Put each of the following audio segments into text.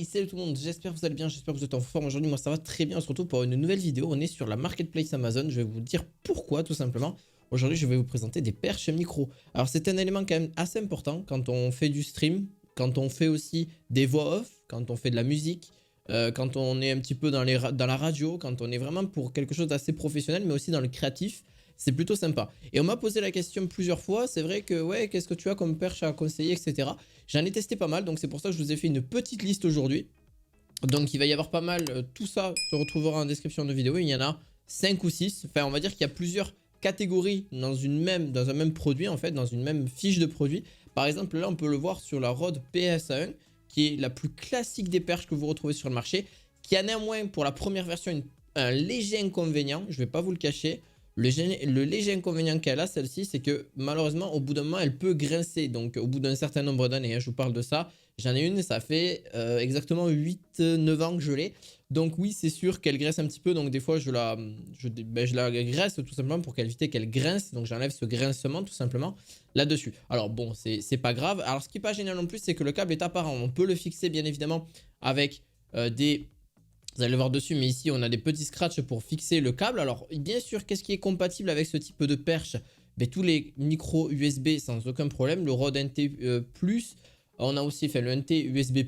Hey, salut tout le monde, j'espère que vous allez bien, j'espère que vous êtes en forme aujourd'hui. Moi ça va très bien, on se retrouve pour une nouvelle vidéo. On est sur la marketplace Amazon, je vais vous dire pourquoi tout simplement. Aujourd'hui je vais vous présenter des perches micro. Alors c'est un élément quand même assez important quand on fait du stream, quand on fait aussi des voix off, quand on fait de la musique, quand on est un petit peu dans la radio, quand on est vraiment pour quelque chose d'assez professionnel mais aussi dans le créatif. C'est plutôt sympa. Et on m'a posé la question plusieurs fois, c'est vrai que ouais, qu'est-ce que tu as comme perche à conseiller, etc. J'en ai testé pas mal, donc c'est pour ça que je vous ai fait une petite liste aujourd'hui. Donc il va y avoir pas mal, tout ça se retrouvera en description de vidéo, il y en a 5 ou 6. Enfin on va dire qu'il y a plusieurs catégories dans un même produit en fait, dans une même fiche de produit. Par exemple là on peut le voir sur la Rode PSA1 qui est la plus classique des perches que vous retrouvez sur le marché, qui a néanmoins pour la première version un léger inconvénient, je vais pas vous le cacher. Le léger inconvénient qu'elle a, celle-ci, c'est que malheureusement, au bout d'un moment, elle peut grincer. Donc, au bout d'un certain nombre d'années, hein, je vous parle de ça. J'en ai une, ça fait exactement 8-9 ans que je l'ai. Donc, oui, c'est sûr qu'elle graisse un petit peu. Donc, des fois, je la graisse tout simplement pour éviter qu'elle grince. Donc, j'enlève ce grincement tout simplement là-dessus. Alors, bon, c'est pas grave. Alors, ce qui n'est pas génial non plus, c'est que le câble est apparent. On peut le fixer, bien évidemment, avec des... Vous allez le voir dessus, mais ici on a des petits scratchs pour fixer le câble. Alors bien sûr, qu'est-ce qui est compatible avec ce type de perche? Ben, tous les micros USB sans aucun problème. Le Rode NT+, on a aussi fait le NT USB+,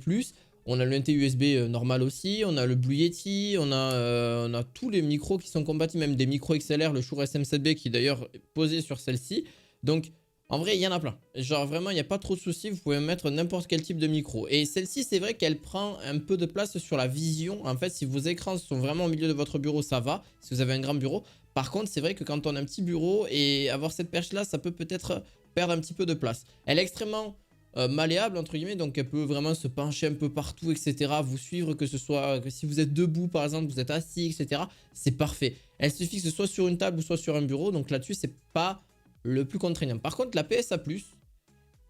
on a le NT USB normal aussi, on a le Blue Yeti, on a tous les micros qui sont compatibles, même des micros XLR, le Shure SM7B qui est d'ailleurs posé sur celle-ci. Donc en vrai, il y en a plein. Genre vraiment, il n'y a pas trop de soucis. Vous pouvez mettre n'importe quel type de micro. Et celle-ci, c'est vrai qu'elle prend un peu de place sur la vision. En fait, si vos écrans sont vraiment au milieu de votre bureau, ça va. Si vous avez un grand bureau. Par contre, c'est vrai que quand on a un petit bureau et avoir cette perche-là, ça peut peut-être perdre un petit peu de place. Elle est extrêmement malléable, entre guillemets. Donc, elle peut vraiment se pencher un peu partout, etc. Vous suivre, que ce soit... que si vous êtes debout, par exemple, vous êtes assis, etc. C'est parfait. Elle se fixe soit sur une table ou soit sur un bureau. Donc là-dessus, c'est pas le plus contraignant. Par contre, la PSA+,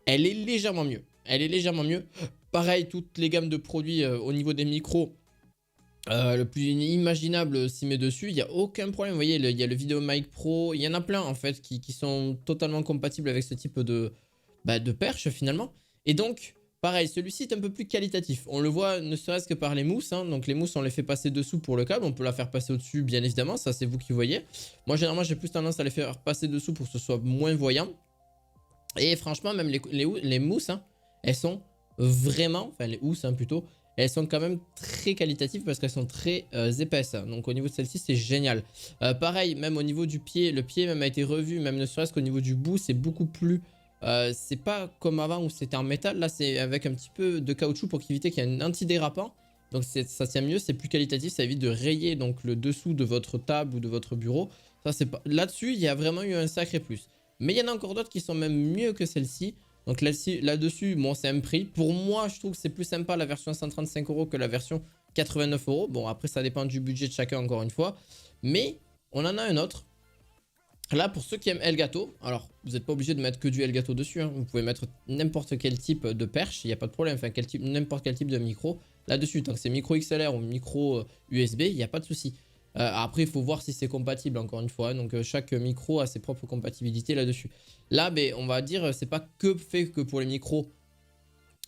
elle est légèrement mieux. Elle est légèrement mieux. Pareil, toutes les gammes de produits au niveau des micros, le plus imaginable s'y met dessus. Il n'y a aucun problème. Vous voyez, il y a le VideoMic Pro. Il y en a plein, en fait, qui sont totalement compatibles avec ce type de perche, finalement. Et donc, pareil, celui-ci est un peu plus qualitatif. On le voit ne serait-ce que par les mousses. Hein. Donc, les mousses, on les fait passer dessous pour le câble. On peut la faire passer au-dessus, bien évidemment. Ça, c'est vous qui voyez. Moi, généralement, j'ai plus tendance à les faire passer dessous pour que ce soit moins voyant. Et franchement, même les mousses, hein, elles sont vraiment, enfin les housses hein, plutôt, elles sont quand même très qualitatives parce qu'elles sont très épaisses. Donc au niveau de celle-ci, c'est génial. Pareil, même au niveau du pied, le pied même a été revu, même ne serait-ce qu'au niveau du bout, c'est beaucoup plus... c'est pas comme avant où c'était en métal, là c'est avec un petit peu de caoutchouc pour éviter qu'il y ait un antidérapant. Donc ça tient mieux, c'est plus qualitatif, ça évite de rayer donc, le dessous de votre table ou de votre bureau. Ça, c'est pas... Là-dessus, il y a vraiment eu un sacré plus. Mais il y en a encore d'autres qui sont même mieux que celle-ci. Donc là-dessus, bon, c'est un prix. Pour moi, je trouve que c'est plus sympa la version 135 € que la version 89 €. Bon, après, ça dépend du budget de chacun, encore une fois. Mais on en a un autre. Là, pour ceux qui aiment Elgato, alors vous n'êtes pas obligé de mettre que du Elgato dessus. Hein. Vous pouvez mettre n'importe quel type de perche, il n'y a pas de problème. Enfin, n'importe quel type de micro là-dessus. Tant que c'est micro XLR ou micro USB, il n'y a pas de souci. Après, il faut voir si c'est compatible, encore une fois. Donc, chaque micro a ses propres compatibilités là-dessus. Là, ben, on va dire, c'est pas que fait que pour les micros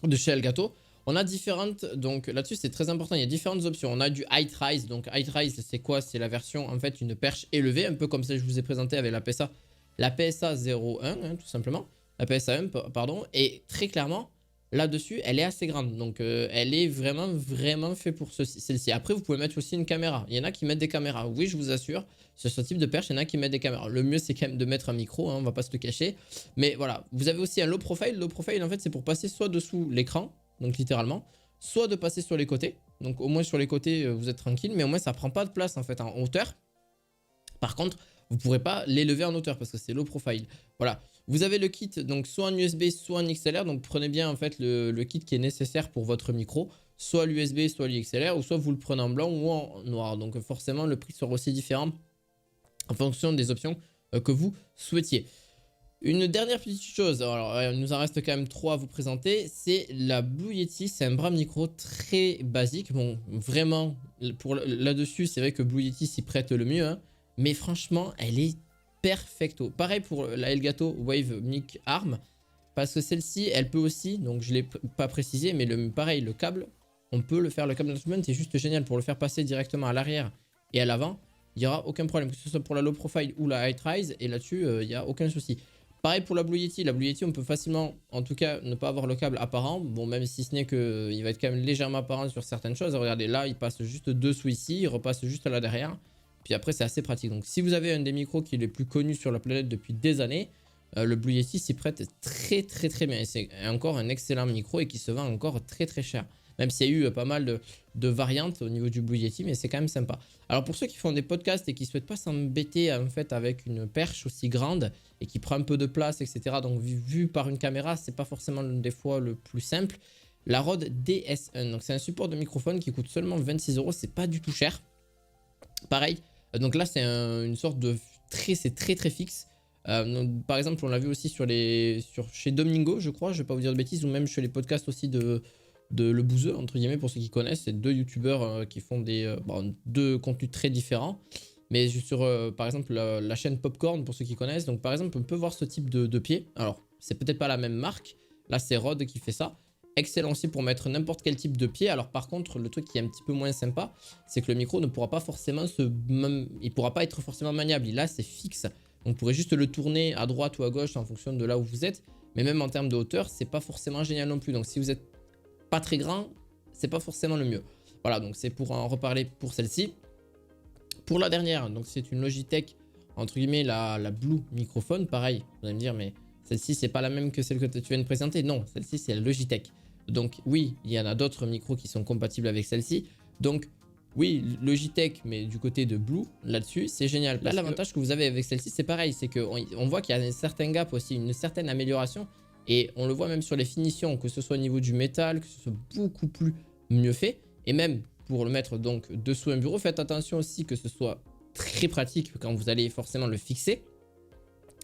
de chez Elgato. On a différentes, donc là-dessus c'est très important, il y a différentes options. On a du Height Rise, donc Height Rise c'est quoi? C'est la version en fait une perche élevée, un peu comme ça que je vous ai présenté avec la PSA 01 hein, tout simplement, la PSA 1 pardon, et très clairement là-dessus elle est assez grande, donc elle est vraiment fait pour celle-ci. Après vous pouvez mettre aussi une caméra, il y en a qui mettent des caméras, oui je vous assure, sur ce type de perche il y en a qui mettent des caméras. Le mieux c'est quand même de mettre un micro, hein, on va pas se le cacher, mais voilà, vous avez aussi un low profile. Low profile en fait c'est pour passer soit dessous l'écran, donc littéralement, soit de passer sur les côtés. Donc au moins sur les côtés, vous êtes tranquille, mais au moins ça prend pas de place en fait en hauteur. Par contre, vous ne pourrez pas l'élever en hauteur parce que c'est low profile. Voilà. Vous avez le kit, donc soit en USB, soit en XLR. Donc prenez bien en fait le kit qui est nécessaire pour votre micro. Soit l'USB, soit l'XLR, ou soit vous le prenez en blanc ou en noir. Donc forcément, le prix sera aussi différent en fonction des options que vous souhaitiez. Une dernière petite chose, alors il nous en reste quand même 3 à vous présenter, c'est la Blue Yeti, c'est un bras micro très basique, bon vraiment là-dessus c'est vrai que Blue Yeti s'y prête le mieux, hein, mais franchement elle est perfecto. Pareil pour la Elgato Wave Mic Arm, parce que celle-ci elle peut aussi, donc je ne l'ai pas précisé, mais pareil le câble, on peut le faire. Le câble d'entraînement est juste génial pour le faire passer directement à l'arrière et à l'avant. Il n'y aura aucun problème, que ce soit pour la low profile ou la high rise. Et là-dessus, il n'y a aucun souci. Pareil pour la Blue Yeti. La Blue Yeti, on peut facilement, en tout cas, ne pas avoir le câble apparent. Bon, même si ce n'est qu'il va être quand même légèrement apparent sur certaines choses. Regardez, là, il passe juste dessous ici. Il repasse juste là derrière. Puis après, c'est assez pratique. Donc, si vous avez un des micros qui est le plus connu sur la planète depuis des années, le Blue Yeti s'y prête très bien. Et c'est encore un excellent micro et qui se vend encore très cher. Même s'il y a eu pas mal de variantes au niveau du Blue Yeti, mais c'est quand même sympa. Alors pour ceux qui font des podcasts et qui ne souhaitent pas s'embêter en fait avec une perche aussi grande et qui prend un peu de place, etc. Donc vu par une caméra, c'est pas forcément des fois le plus simple. La Rode DS1, donc c'est un support de microphone qui coûte seulement 26 €, c'est pas du tout cher. Pareil, donc là c'est une sorte de c'est très fixe. Donc, par exemple, on l'a vu aussi chez Domingo, je crois, je vais pas vous dire de bêtises, ou même chez les podcasts aussi de Le Bouzeux, entre guillemets, pour ceux qui connaissent. C'est deux youtubeurs qui font deux contenus très différents. Mais sur, par exemple, la chaîne Popcorn, pour ceux qui connaissent. Donc, par exemple, on peut voir ce type de pied. Alors, c'est peut-être pas la même marque. Là, c'est Rode qui fait ça. Excellent aussi pour mettre n'importe quel type de pied. Alors, par contre, le truc qui est un petit peu moins sympa, c'est que le micro ne pourra pas forcément il pourra pas être forcément maniable. Là, c'est fixe. On pourrait juste le tourner à droite ou à gauche en fonction de là où vous êtes. Mais même en termes de hauteur, c'est pas forcément génial non plus. Donc, si vous êtes pas très grand, c'est pas forcément le mieux. Voilà, donc c'est pour en reparler pour celle-ci. Pour la dernière, donc c'est une Logitech, entre guillemets, la Blue Microphone. Pareil, vous allez me dire, mais celle-ci, c'est pas la même que celle que tu viens de présenter. Non, celle-ci, c'est la Logitech. Donc oui, il y en a d'autres micros qui sont compatibles avec celle-ci. Donc oui, Logitech, mais du côté de Blue, là-dessus, c'est génial. Là, l'avantage que vous avez avec celle-ci, c'est pareil, c'est qu'on voit qu'il y a un certain gap aussi, une certaine amélioration. Et on le voit même sur les finitions, que ce soit au niveau du métal, que ce soit beaucoup plus mieux fait. Et même pour le mettre donc dessous un bureau, faites attention aussi que ce soit très pratique quand vous allez forcément le fixer.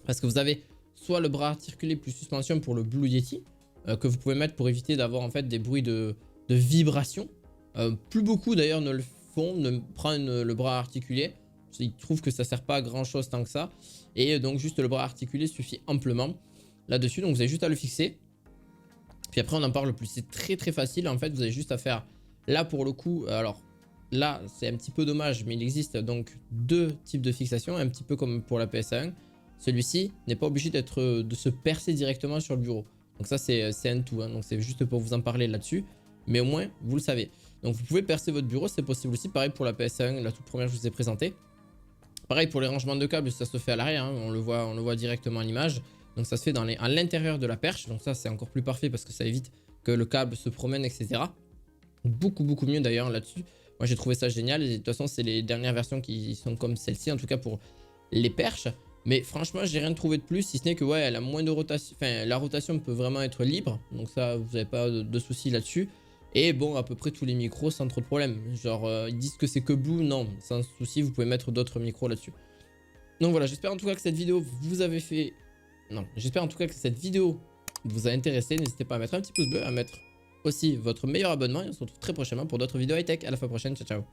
Parce que vous avez soit le bras articulé plus suspension pour le Blue Yeti, que vous pouvez mettre pour éviter d'avoir en fait des bruits de vibration. Plus beaucoup d'ailleurs ne le font, ne prennent le bras articulé. Ils trouvent que ça sert pas à grand chose tant que ça. Et donc juste le bras articulé suffit amplement là-dessus. Donc vous avez juste à le fixer. Puis après on en parle plus. C'est très facile. En fait vous avez juste à faire là pour le coup. Alors là c'est un petit peu dommage, mais il existe donc deux types de fixation. Un petit peu comme pour la PS1. Celui-ci n'est pas obligé de se percer directement sur le bureau. Donc ça c'est un tout. Donc c'est juste pour vous en parler là-dessus. Mais au moins vous le savez. Donc vous pouvez percer votre bureau, c'est possible aussi. Pareil pour la PS1, la toute première que je vous ai présentée. Pareil pour les rangements de câbles, ça se fait à l'arrière, hein, on le voit directement à l'image. Donc ça se fait à l'intérieur de la perche, donc ça c'est encore plus parfait parce que ça évite que le câble se promène, etc. Beaucoup mieux d'ailleurs là-dessus. Moi j'ai trouvé ça génial, et de toute façon c'est les dernières versions qui sont comme celle-ci, en tout cas pour les perches. Mais franchement j'ai rien trouvé de plus, si ce n'est que ouais, elle a moins de rotation, enfin la rotation peut vraiment être libre, donc ça vous n'avez pas de soucis là-dessus. Et bon, à peu près tous les micros sans trop de problème. Genre, ils disent que c'est que Blue, non, sans souci, vous pouvez mettre d'autres micros là-dessus. Donc voilà, j'espère en tout cas que cette vidéo vous avez fait... Non, j'espère en tout cas que cette vidéo vous a intéressé. N'hésitez pas à mettre un petit pouce bleu, à mettre aussi votre meilleur abonnement. Et on se retrouve très prochainement pour d'autres vidéos high-tech. À la fois prochaine, ciao ciao.